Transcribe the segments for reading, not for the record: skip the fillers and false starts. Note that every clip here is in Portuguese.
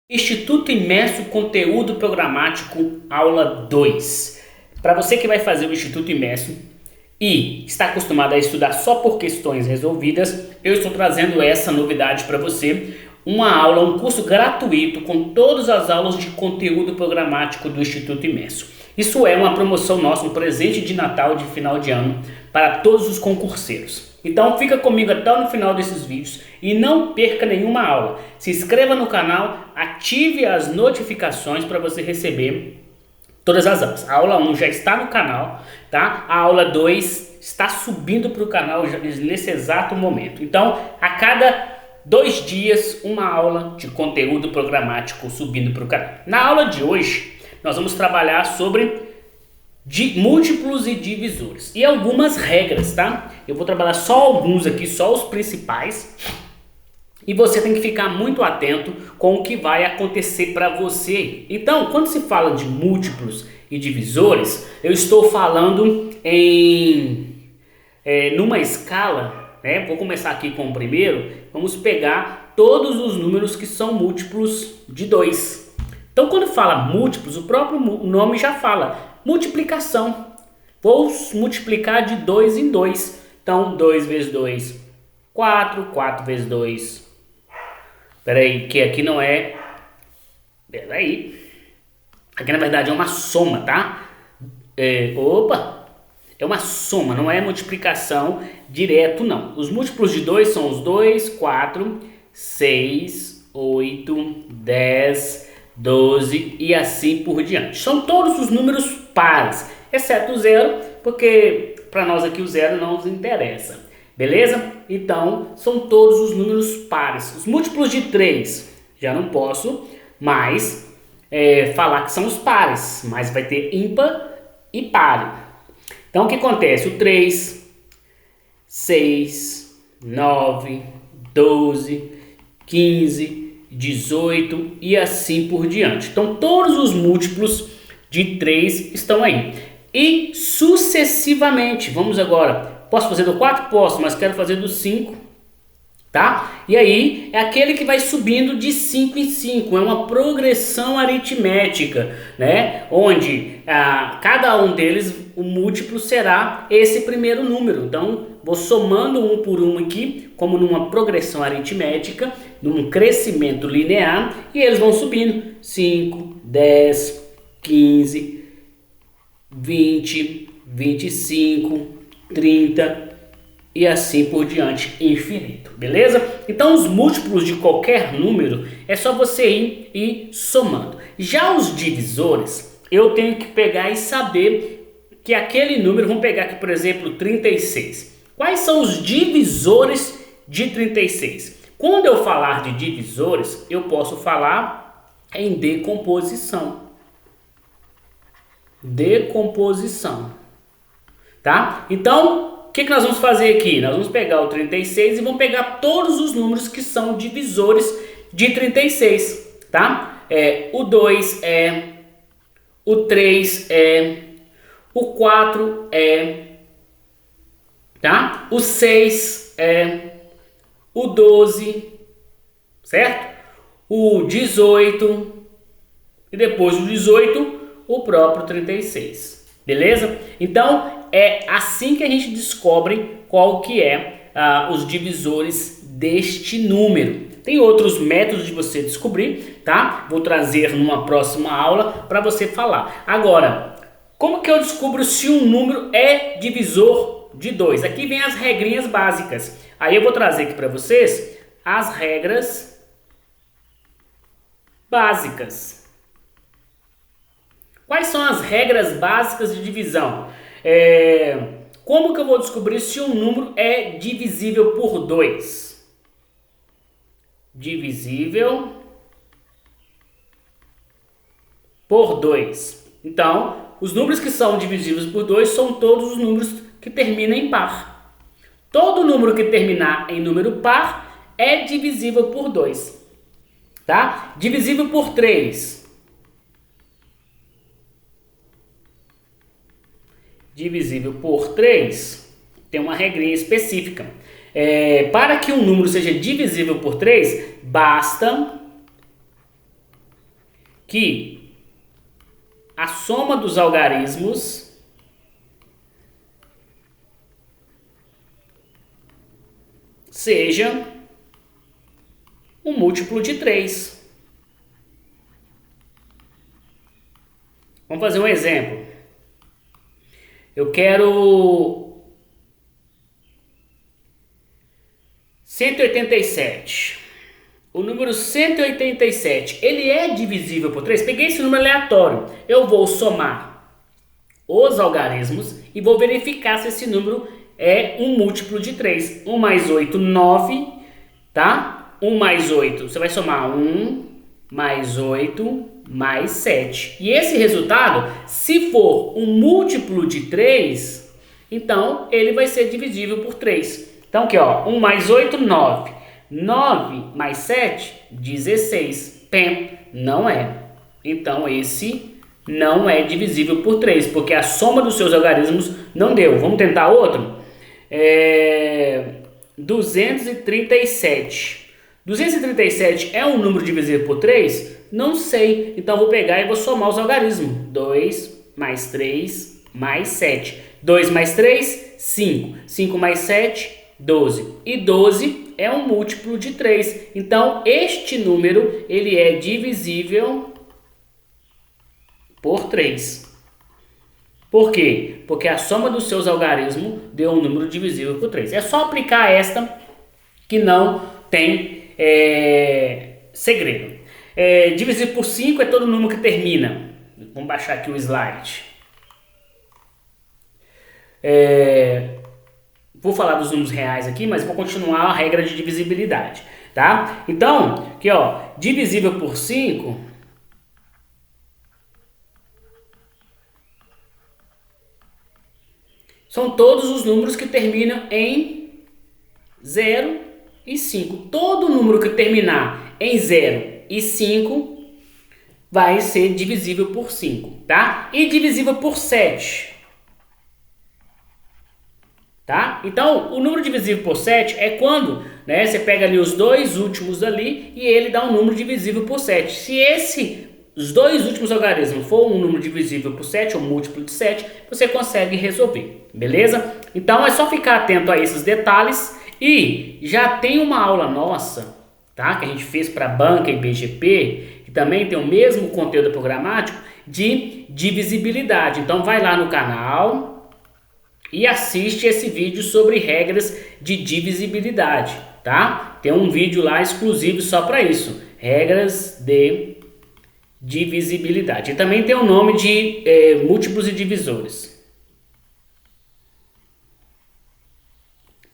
Instituto Imerso Conteúdo Programático, aula 2. Para você que vai fazer o Instituto Imerso e está acostumado a estudar só por questões resolvidas, eu estou trazendo essa novidade para você, uma aula, um curso gratuito com todas as aulas de conteúdo programático do Instituto Imerso. Isso é uma promoção nossa, um presente de Natal, de final de ano, para todos os concurseiros. Então fica comigo até no final desses vídeos e não perca nenhuma aula. Se inscreva no canal, ative as notificações para você receber todas as aulas. A aula 1 já está no canal, tá? A aula 2 está subindo para o canal nesse exato momento. Então, a cada 2 dias, uma aula de conteúdo programático subindo para o canal. Na aula de hoje, nós vamos trabalhar sobre múltiplos e divisores e algumas regras, tá? Eu vou trabalhar só alguns aqui, só os principais, e você tem que ficar muito atento com o que vai acontecer para você. Então, quando se fala de múltiplos e divisores, eu estou falando numa escala, né? Vou começar aqui com o primeiro. Vamos pegar todos os números que são múltiplos de 2. Então, quando fala múltiplos, o próprio nome já fala multiplicação. Vou multiplicar de 2 em 2. Então, 2 vezes 2, 4. 4 vezes 2. Peraí, que aqui não é... Peraí. Aqui, na verdade, é uma soma, tá? É uma soma, não é multiplicação direto, não. Os múltiplos de 2 são os 2, 4, 6, 8, 10... 12 e assim por diante. São todos os números pares, exceto o zero, porque para nós aqui o zero não nos interessa. Beleza? Então, são todos os números pares. Os múltiplos de 3, já não posso mais falar que são os pares, mas vai ter ímpar e par. Então, o que acontece? O 3, 6, 9, 12, 15... 18 e assim por diante. Então, todos os múltiplos de 3 estão aí. E sucessivamente, vamos agora, posso fazer do 4? Posso, mas quero fazer do 5, tá? E aí, é aquele que vai subindo de 5 em 5, é uma progressão aritmética, né? Onde cada um deles, o múltiplo será esse primeiro número. Então, vou somando um por um aqui, como numa progressão aritmética, num crescimento linear, e eles vão subindo. 5, 10, 15, 20, 25, 30 e assim por diante, infinito, beleza? Então os múltiplos de qualquer número é só você ir somando. Já os divisores, eu tenho que pegar e saber que aquele número, vamos pegar aqui por exemplo 36. Quais são os divisores de 36? Quando eu falar de divisores, eu posso falar em decomposição. Decomposição. Tá? Então, o que nós vamos fazer aqui? Nós vamos pegar o 36 e vamos pegar todos os números que são divisores de 36. Tá? O 2 o 3 o 4 tá? O 6 o 12, certo? O 18 e depois do 18 o próprio 36, beleza? Então é assim que a gente descobre qual que é os divisores deste número. Tem outros métodos de você descobrir, tá? Vou trazer numa próxima aula para você falar. Agora, como que eu descubro se um número é divisor de 2? Aqui vem as regrinhas básicas. Aí eu vou trazer aqui para vocês as regras básicas. Quais são as regras básicas de divisão? Como que eu vou descobrir se um número é divisível por 2? Divisível por 2. Então, os números que são divisíveis por 2 são todos os números que terminam em par. Todo número que terminar em número par é divisível por 2. Tá? Divisível por 3. Divisível por 3 tem uma regrinha específica. Para que um número seja divisível por 3, basta que a soma dos algarismos seja um múltiplo de 3. Vamos fazer um exemplo. Eu quero 187. O número 187, ele é divisível por 3? Peguei esse número aleatório. Eu vou somar os algarismos e vou verificar se esse número é um múltiplo de 3. 1 mais 8, 9, tá? 1 mais 8, você vai somar 1 mais 8 mais 7. E esse resultado, se for um múltiplo de 3, então ele vai ser divisível por 3. Então aqui, ó, 1 mais 8, 9. 9 mais 7, 16. Pem, não é. Então esse não é divisível por 3, porque a soma dos seus algarismos não deu. Vamos tentar outro? 237. 237 é um número divisível por 3? Não sei. Então vou pegar e vou somar os algarismos. 2 mais 3 mais 7. 2 mais 3, 5. 5 mais 7, 12. E 12 é um múltiplo de 3. Então, este número, ele é divisível por 3. Por quê? Porque a soma dos seus algarismos deu um número divisível por 3. É só aplicar esta que não tem segredo. Divisível por 5 é todo número que termina. Vamos baixar aqui o slide. Vou falar dos números reais aqui, mas vou continuar a regra de divisibilidade, tá? Então, aqui ó, divisível por 5 são todos os números que terminam em 0 e 5. Todo número que terminar em 0 e 5 vai ser divisível por 5, tá? E divisível por 7. Tá? Então, o número divisível por 7 é quando, né, você pega ali os dois últimos ali e ele dá um número divisível por 7. Se os dois últimos algarismos for um número divisível por 7, ou múltiplo de 7, você consegue resolver, beleza? Então, é só ficar atento a esses detalhes e já tem uma aula nossa, tá, que a gente fez para banca e BGP, que também tem o mesmo conteúdo programático de divisibilidade. Então, vai lá no canal e assiste esse vídeo sobre regras de divisibilidade, tá? Tem um vídeo lá exclusivo só para isso, regras de divisibilidade. E também tem o nome de múltiplos e divisores.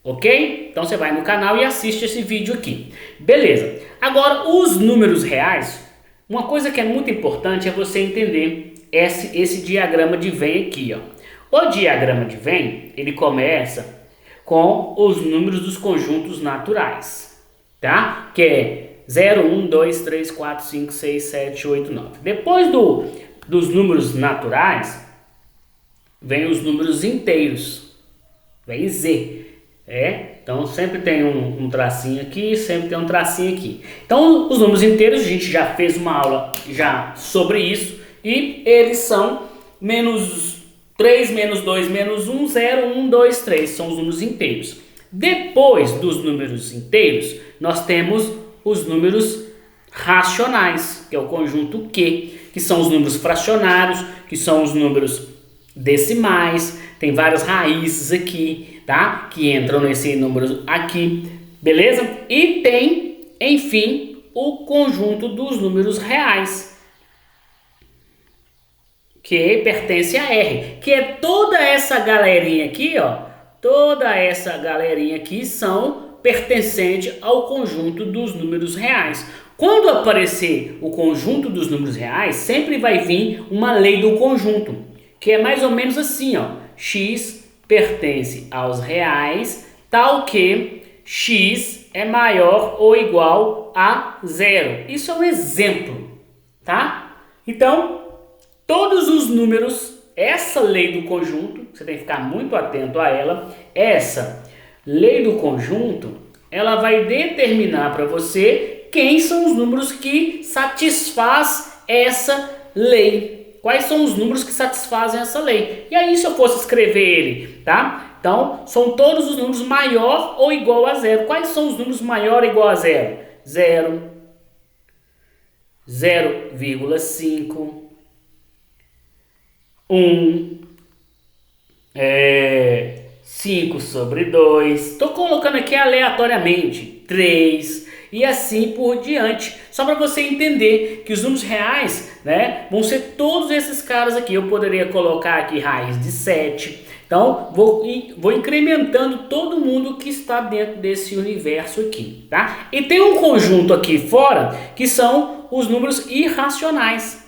Ok? Então você vai no canal e assiste esse vídeo aqui. Beleza. Agora, os números reais, uma coisa que é muito importante é você entender esse diagrama de Venn aqui, ó. O diagrama de Venn, ele começa com os números dos conjuntos naturais, tá? Que é 0, 1, 2, 3, 4, 5, 6, 7, 8, 9. Depois dos números naturais, vem os números inteiros, vem Z. Então sempre tem um tracinho aqui, sempre tem um tracinho aqui. Então os números inteiros, a gente já fez uma aula já sobre isso, e eles são menos 3, menos 2, menos 1, 0, 1, 2, 3, são os números inteiros. Depois dos números inteiros, nós temos os números racionais, que é o conjunto Q, que são os números fracionários, que são os números decimais, tem várias raízes aqui, tá? Que entram nesse número aqui, beleza? E tem, enfim, o conjunto dos números reais, que pertence a R, que é toda essa galerinha aqui, ó. Toda essa galerinha aqui são pertencentes ao conjunto dos números reais. Quando aparecer o conjunto dos números reais, sempre vai vir uma lei do conjunto, que é mais ou menos assim, ó. X pertence aos reais, tal que x é maior ou igual a 0. Isso é um exemplo, tá? Então, todos os números, essa lei do conjunto, você tem que ficar muito atento a ela. Essa lei do conjunto, ela vai determinar para você quem são os números que satisfaz essa lei. Quais são os números que satisfazem essa lei? E aí, se eu fosse escrever ele, tá? Então, são todos os números maior ou igual a zero. Quais são os números maior ou igual a zero? 0, 0,5, 1, 5/2. Estou colocando aqui aleatoriamente 3 e assim por diante. Só para você entender que os números reais, né, vão ser todos esses caras aqui. Eu poderia colocar aqui raiz de 7. Então, vou incrementando todo mundo que está dentro desse universo aqui, tá? E tem um conjunto aqui fora que são os números irracionais.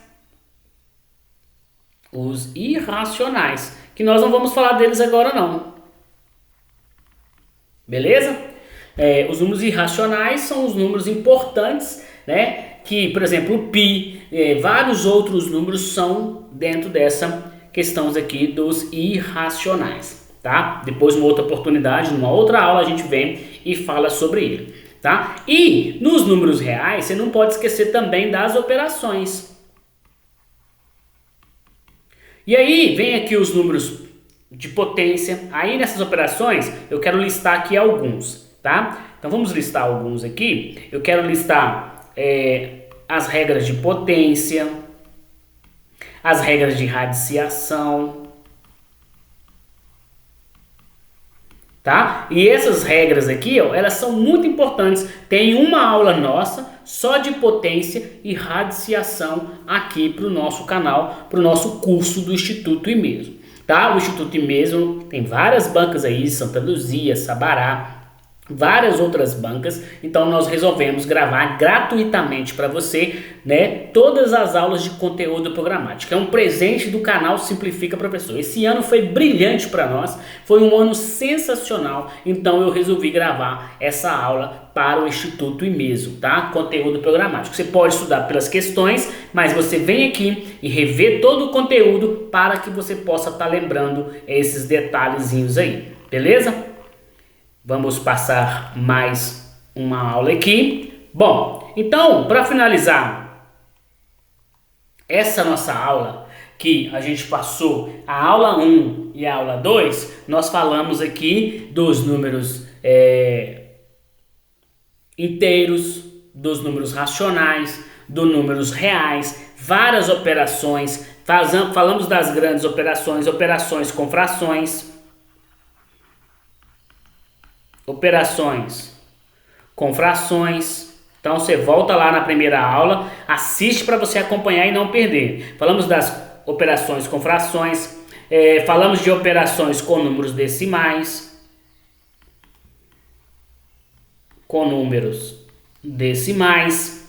Os irracionais, que nós não vamos falar deles agora não. Beleza? Os números irracionais são os números importantes, né? Que, por exemplo, o pi, vários outros números são dentro dessa questão aqui dos irracionais, tá? Depois, numa outra oportunidade, numa outra aula, a gente vem e fala sobre ele, tá? E nos números reais, você não pode esquecer também das operações. E aí, vem aqui os números de potência. Aí, nessas operações, eu quero listar aqui alguns, tá? Então, vamos listar alguns aqui. Eu quero listar as regras de potência, as regras de radiciação, tá? E essas regras aqui, ó, elas são muito importantes. Tem uma aula nossa só de potência e radiciação aqui para o nosso canal, para o nosso curso do Instituto Imeso, tá? O Instituto Imeso tem várias bancas aí, Santa Luzia, Sabará, várias outras bancas. Então nós resolvemos gravar gratuitamente para você, né, todas as aulas de conteúdo programático. É um presente do canal Simplifica Professor. Esse ano foi brilhante para nós, foi um ano sensacional. Então eu resolvi gravar essa aula para o Instituto Imeso, tá? Conteúdo programático. Você pode estudar pelas questões, mas você vem aqui e rever todo o conteúdo para que você possa estar lembrando esses detalhezinhos aí, beleza? Vamos passar mais uma aula aqui. Bom, então, para finalizar essa nossa aula, que a gente passou a aula 1 e a aula 2, nós falamos aqui dos números inteiros, dos números racionais, dos números reais, várias operações, falamos das grandes operações, operações com frações, operações com frações. Então você volta lá na primeira aula, assiste para você acompanhar e não perder. Falamos das operações com frações, falamos de operações com números decimais,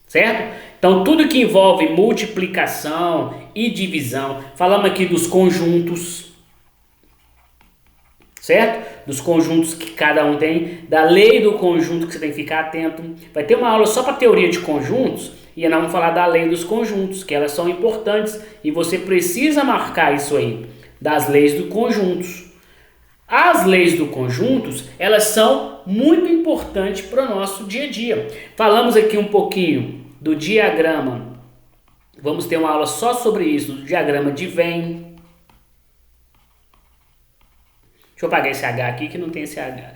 certo? Então tudo que envolve multiplicação e divisão. Falamos aqui dos conjuntos, certo? Dos conjuntos que cada um tem, da lei do conjunto que você tem que ficar atento. Vai ter uma aula só para teoria de conjuntos e nós vamos falar da lei dos conjuntos, que elas são importantes e você precisa marcar isso aí, das leis dos conjuntos. As leis dos conjuntos, elas são muito importantes para o nosso dia a dia. Falamos aqui um pouquinho do diagrama, vamos ter uma aula só sobre isso, do diagrama de Venn. Deixa eu apagar esse H aqui que não tem esse H.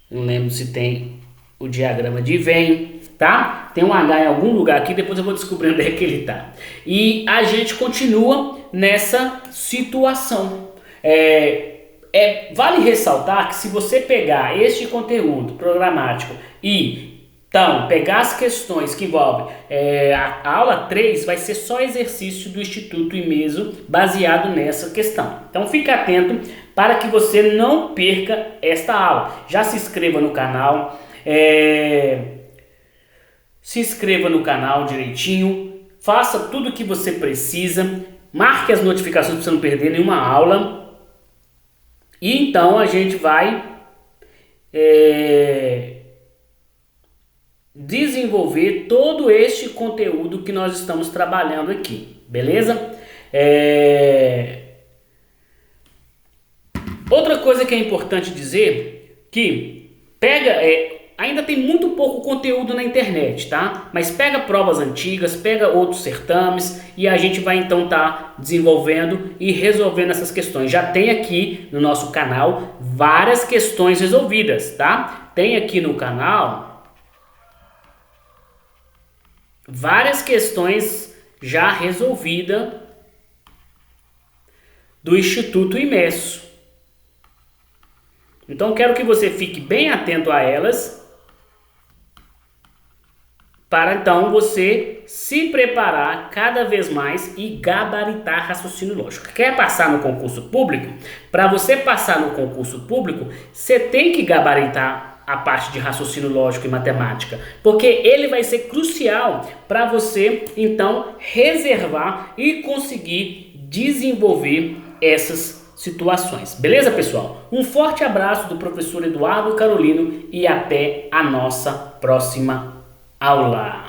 Não lembro se tem o diagrama de Venn, tá? Tem um H em algum lugar aqui, depois eu vou descobrir onde é que ele tá. E a gente continua nessa situação. Vale ressaltar que se você pegar este conteúdo programático e então, pegar as questões que envolvem a aula 3 vai ser só exercício do Instituto Imeso baseado nessa questão. Então, fique atento para que você não perca esta aula. Já se inscreva no canal, se inscreva no canal direitinho, faça tudo o que você precisa, marque as notificações para você não perder nenhuma aula. E então a gente vai desenvolver todo este conteúdo que nós estamos trabalhando aqui, beleza? Outra coisa que é importante dizer, que ainda tem muito pouco conteúdo na internet, tá? Mas pega provas antigas, pega outros certames e a gente vai então estar desenvolvendo e resolvendo essas questões. Já tem aqui no nosso canal várias questões resolvidas, tá? Tem aqui no canal várias questões já resolvidas do Instituto Imerso. Então quero que você fique bem atento a elas, para então você se preparar cada vez mais e gabaritar raciocínio lógico. Quer passar no concurso público? Para você passar no concurso público, você tem que gabaritar a parte de raciocínio lógico e matemática, porque ele vai ser crucial para você então reservar e conseguir desenvolver essas situações. Beleza, pessoal? Um forte abraço do professor Eduardo Carolino e até a nossa próxima aula.